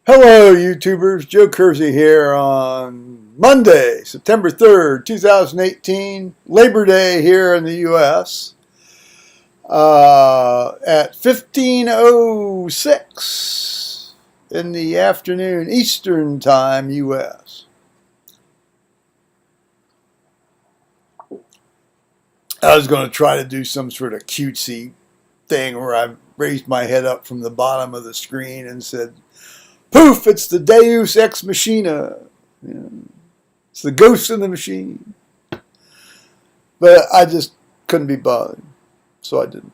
Hello, YouTubers. Joe Kersey here on Monday, September 3rd, 2018, Labor Day here in the U.S. At 15:06 in the afternoon, Eastern Time, U.S. I was going to try to do some sort of cutesy thing where I raised my head up from the bottom of the screen and said, "Poof, it's the Deus Ex Machina. You know, it's the ghost in the machine." But I just couldn't be bothered, so I didn't.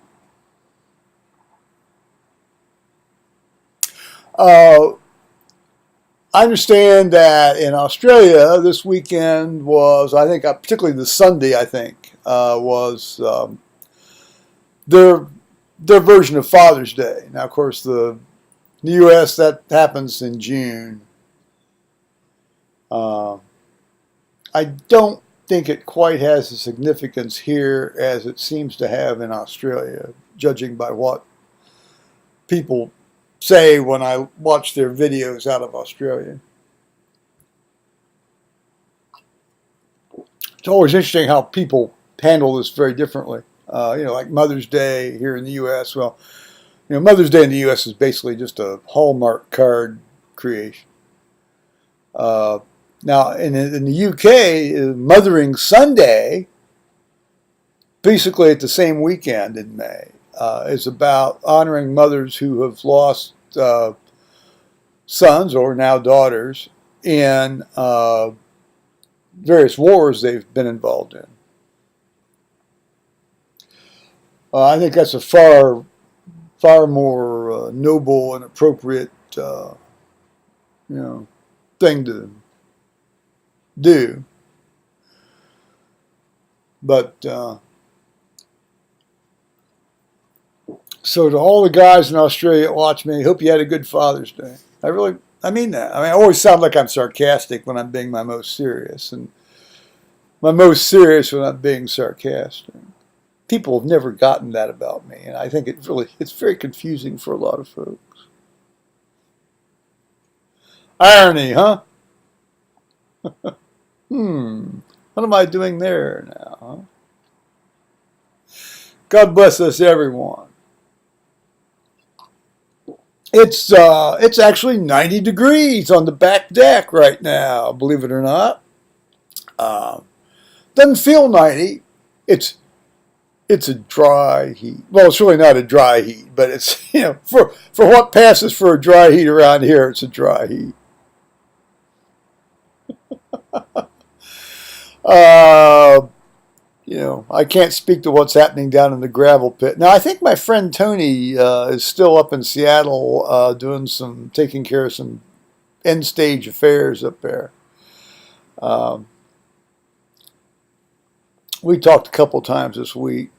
I understand that in Australia, this weekend was, I think, particularly the Sunday, I think, was their version of Father's Day. Now, of course, in the U.S., that happens in June. I don't think it quite has the significance here as it seems to have in Australia, judging by what people say when I watch their videos out of Australia. It's always interesting how people handle this very differently. Like Mother's Day here in the U.S. Well, Mother's Day in the U.S. is basically just a Hallmark card creation. Now, in the UK, Mothering Sunday, basically at the same weekend in May, is about honoring mothers who have lost sons or now daughters in various wars they've been involved in. I think that's a far more noble and appropriate, thing to do. But so to all the guys in Australia that watch me, hope you had a good Father's Day. I mean that. I always sound like I'm sarcastic when I'm being my most serious, and my most serious when I'm being sarcastic. People have never gotten that about me, and I think it's very confusing for a lot of folks. Irony, huh? What am I doing there now, huh? God bless us, everyone. It's actually 90 degrees on the back deck right now, believe it or not. Doesn't feel 90. It's a dry heat. Well, it's really not a dry heat, but it's, for what passes for a dry heat around here, it's a dry heat. I can't speak to what's happening down in the gravel pit. Now, I think my friend Tony is still up in Seattle taking care of some end stage affairs up there. We talked a couple times this week.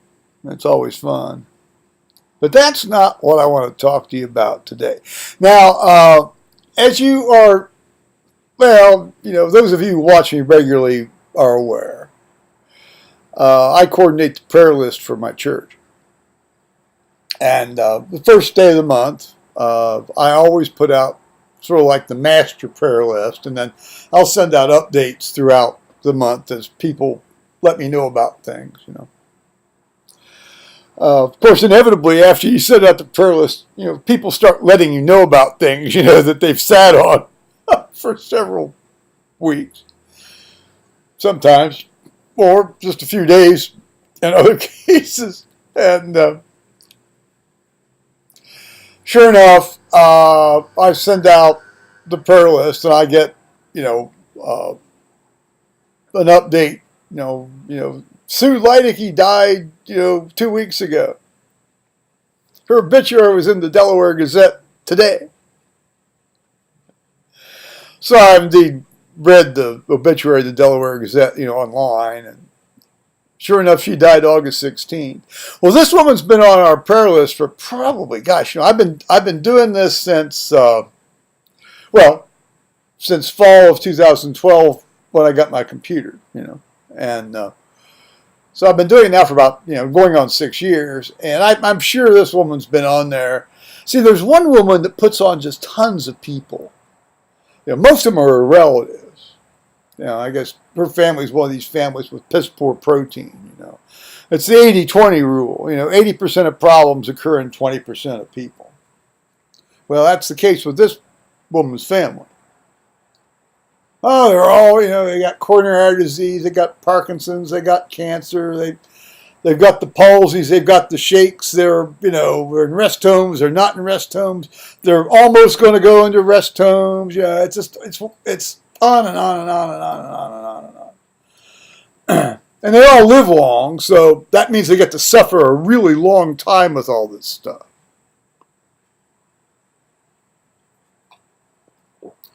It's always fun. But that's not what I want to talk to you about today. Now, as you are, those of you who watch me regularly are aware, I coordinate the prayer list for my church. And the first day of the month, I always put out sort of like the master prayer list, and then I'll send out updates throughout the month as people let me know about things, Of course, inevitably, after you send out the prayer list, people start letting you know about things, that they've sat on for several weeks. Sometimes, or just a few days in other cases. And sure enough, I send out the prayer list and I get, an update, Sue Leidecky died, 2 weeks ago. Her obituary was in the Delaware Gazette today. So I indeed read the obituary of the Delaware Gazette, online, and sure enough, she died August 16th. Well, this woman's been on our prayer list for probably, I've been doing this since, since fall of 2012 when I got my computer, and so I've been doing it now for about, going on 6 years, and I'm sure this woman's been on there. See, there's one woman that puts on just tons of people. most of them are her relatives. I guess her family's one of these families with piss poor protein. It's the 80-20 rule. 80% of problems occur in 20% of people. Well, that's the case with this woman's family. Oh, they're all, they got coronary artery disease, they got Parkinson's, they got cancer, they've got the palsies, they've got the shakes, they're in rest homes, they're not in rest homes, they're almost going to go into rest homes. Yeah, it's on and on and on and on and on and on and on. And they all live long, so that means they get to suffer a really long time with all this stuff.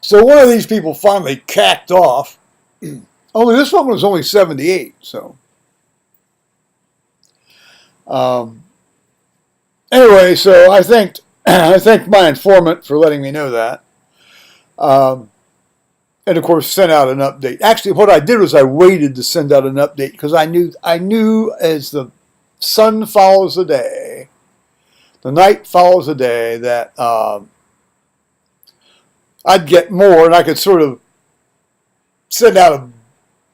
So one of these people finally cacked off. Only this one was only 78, so. Anyway, so I thanked my informant for letting me know that. And of course sent out an update. Actually, what I did was I waited to send out an update because I knew as the sun follows the day, the night follows the day, that I'd get more, and I could sort of send out a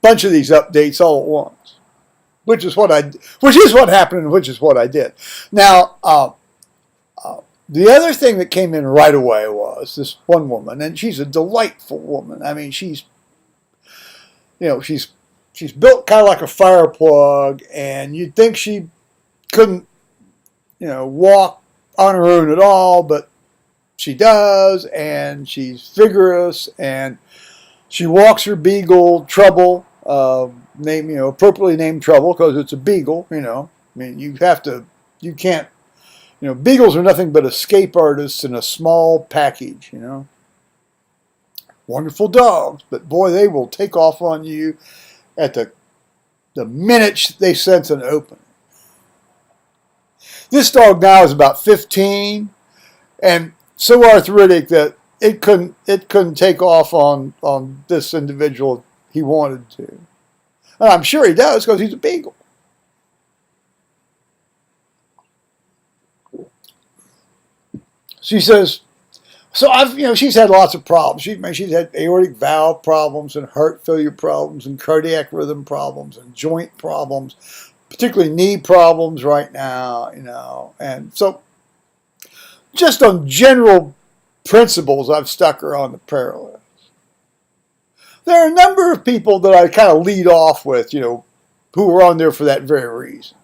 bunch of these updates all at once, which is what happened, and which is what I did. Now, the other thing that came in right away was this one woman, and she's a delightful woman. I mean, she's built kind of like a fire plug, and you'd think she couldn't, walk on her own at all, but she does, and she's vigorous, and she walks her beagle Trouble, appropriately named Trouble because it's a beagle. I mean, you can't. Beagles are nothing but escape artists in a small package. Wonderful dogs, but boy, they will take off on you at the minute they sense an opening. This dog now is about 15, and so arthritic that it couldn't take off on this individual he wanted to. And I'm sure he does because he's a beagle. She says, so she's had lots of problems. She's had aortic valve problems and heart failure problems and cardiac rhythm problems and joint problems, particularly knee problems right now, And so just on general principles, I've stuck her on the prayer list. There are a number of people that I kind of lead off with, who are on there for that very reason.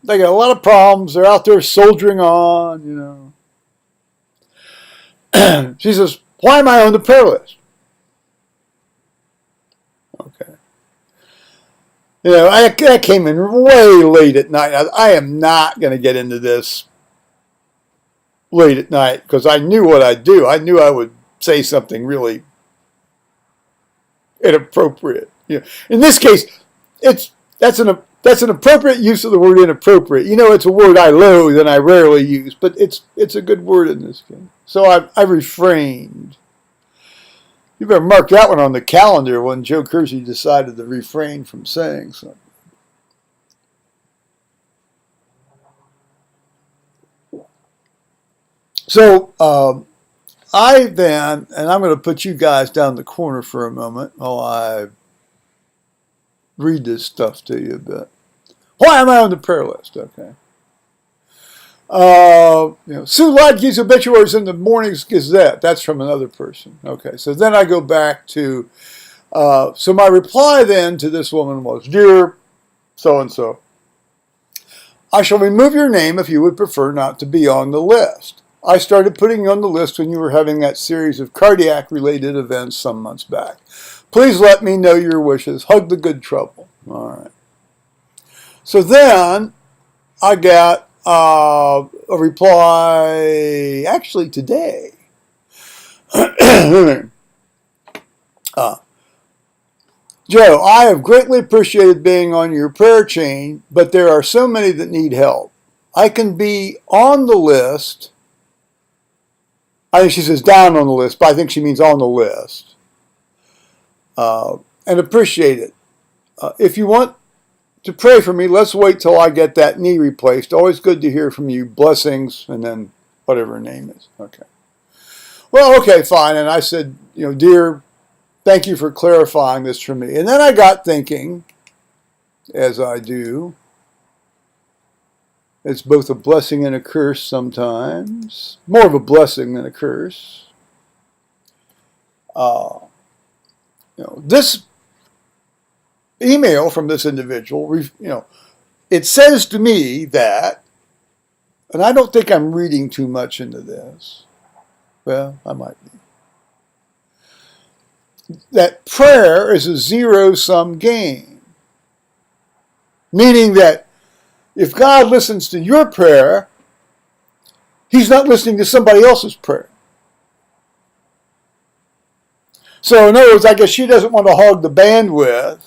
They got a lot of problems. They're out there soldiering on, She says, why am I on the prayer list? Okay. I came in way late at night. I am not going to get into this late at night because I knew what I'd do. I knew I would say something really inappropriate. In this case, that's an appropriate use of the word inappropriate. It's a word I loathe and I rarely use, but it's a good word in this case. So I refrained. You better mark that one on the calendar when Joe Kersey decided to refrain from saying something. So I then, and I'm going to put you guys down the corner for a moment while I read this stuff to you a bit. Why am I on the prayer list? Okay. Sue Lodge's obituaries in the Morning's Gazette. That's from another person. Okay. So then I go back to, so my reply then to this woman was, Dear so-and-so, I shall remove your name if you would prefer not to be on the list. I started putting you on the list when you were having that series of cardiac-related events some months back. Please let me know your wishes. Hug the good Trouble. All right. So then I got a reply, actually today. Joe, I have greatly appreciated being on your prayer chain, but there are so many that need help. I can be on the list. I think she says down on the list, but I think she means on the list. And appreciate it. If you want to pray for me, let's wait till I get that knee replaced. Always good to hear from you. Blessings, and then whatever her name is. Okay. well, okay, fine. And I said, dear, thank you for clarifying this for me. And then I got thinking, as I do, it's both a blessing and a curse sometimes. More of a blessing than a curse. This email from this individual, it says to me that, and I don't think I'm reading too much into this. Well, I might be. That prayer is a zero-sum game. Meaning that if God listens to your prayer, he's not listening to somebody else's prayer. So in other words, I guess she doesn't want to hog the bandwidth,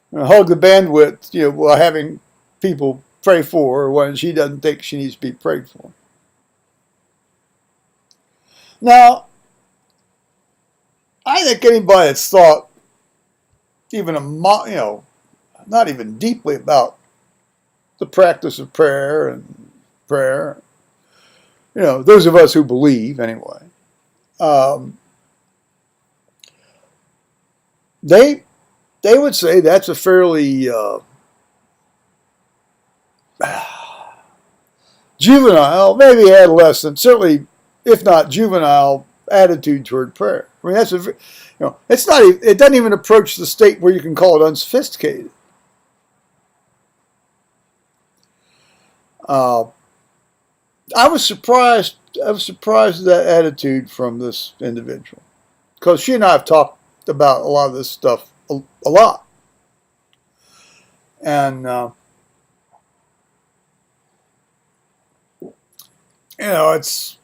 while having people pray for her when she doesn't think she needs to be prayed for. Now, I think anybody that's thought even not even deeply about the practice of prayer and prayer, those of us who believe anyway, they would say that's a fairly juvenile, maybe adolescent, certainly if not juvenile attitude toward prayer. I mean, it's not. It doesn't even approach the state where you can call it unsophisticated. I was surprised. I was surprised at that attitude from this individual, because she and I have talked about a lot of this stuff a lot, and it's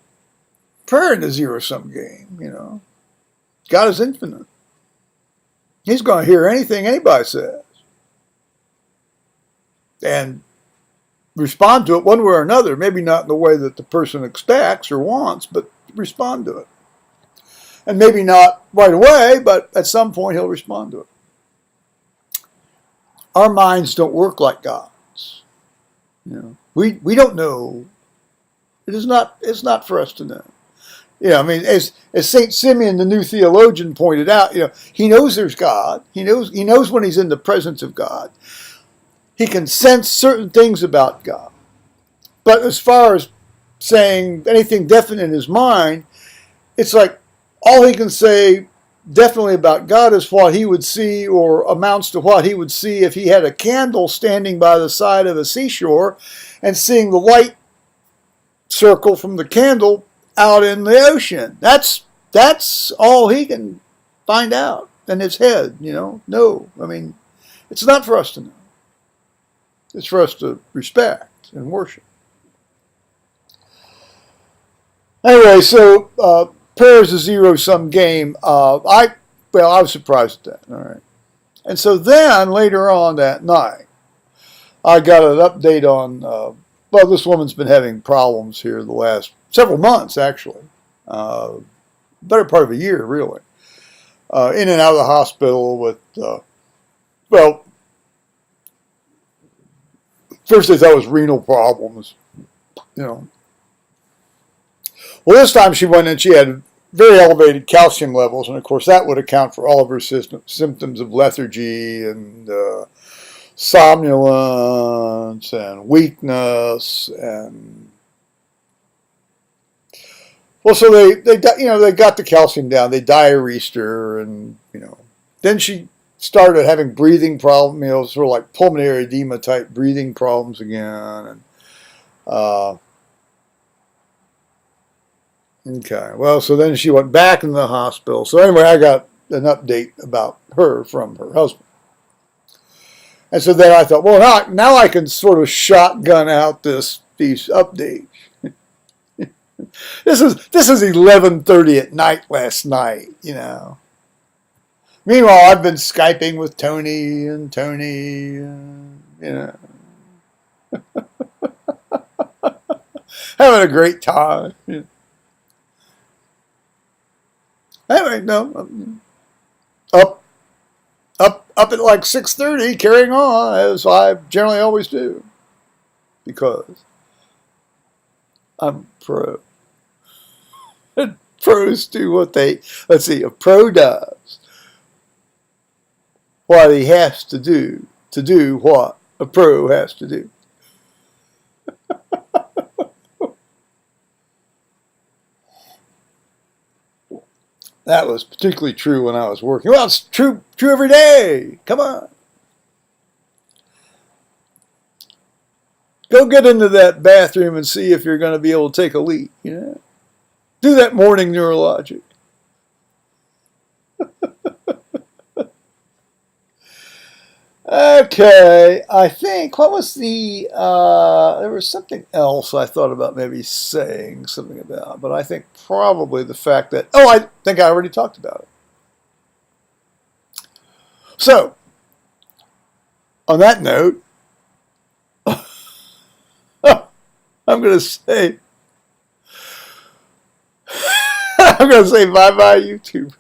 prayer in a zero-sum game. God is infinite. He's going to hear anything anybody says and respond to it one way or another. Maybe not in the way that the person expects or wants, but respond to it. And maybe not right away, but at some point he'll respond to it. Our minds don't work like God's. We don't know. It's not for us to know. As St. Simeon, the new theologian, pointed out, he knows there's God. He knows when he's in the presence of God. He can sense certain things about God. But as far as saying anything definite in his mind, it's like all he can say definitely about God is what he would see, or amounts to what he would see if he had a candle standing by the side of a seashore and seeing the light circle from the candle out in the ocean. That's all he can find out in his head. No, it's not for us to know. It's for us to respect and worship. Anyway, so prayer is a zero-sum game. I was surprised at that. All right, and so then later on that night, I got an update on. This woman's been having problems here the last several months, actually. Better part of a year, really. In and out of the hospital with, first they thought it was renal problems, Well, this time she went in, she had very elevated calcium levels, and of course that would account for all of her symptoms of lethargy and somnolence and weakness and so they got the calcium down. They diuresed her, and then she started having breathing problems, sort of like pulmonary edema type breathing problems again. And okay, so then she went back in the hospital. So anyway, I got an update about her from her husband. And so then I thought, now I can sort of shotgun out these updates. This is 11:30 at night last night, Meanwhile, I've been Skyping with Tony, having a great time. Anyway, no, up at like 6:30, carrying on as I generally always do, because I'm pro. Pros do what they, let's see, a pro does what he has to do what a pro has to do. That was particularly true when I was working. Well, it's true every day. Come on. Go get into that bathroom and see if you're going to be able to take a leak. You know? Do that morning neurologic. Okay, I think, what was there was something else I thought about maybe saying something about, but I think probably the fact that, I think I already talked about it. So, on that note, I'm going to say, I'm going to say bye-bye, YouTube.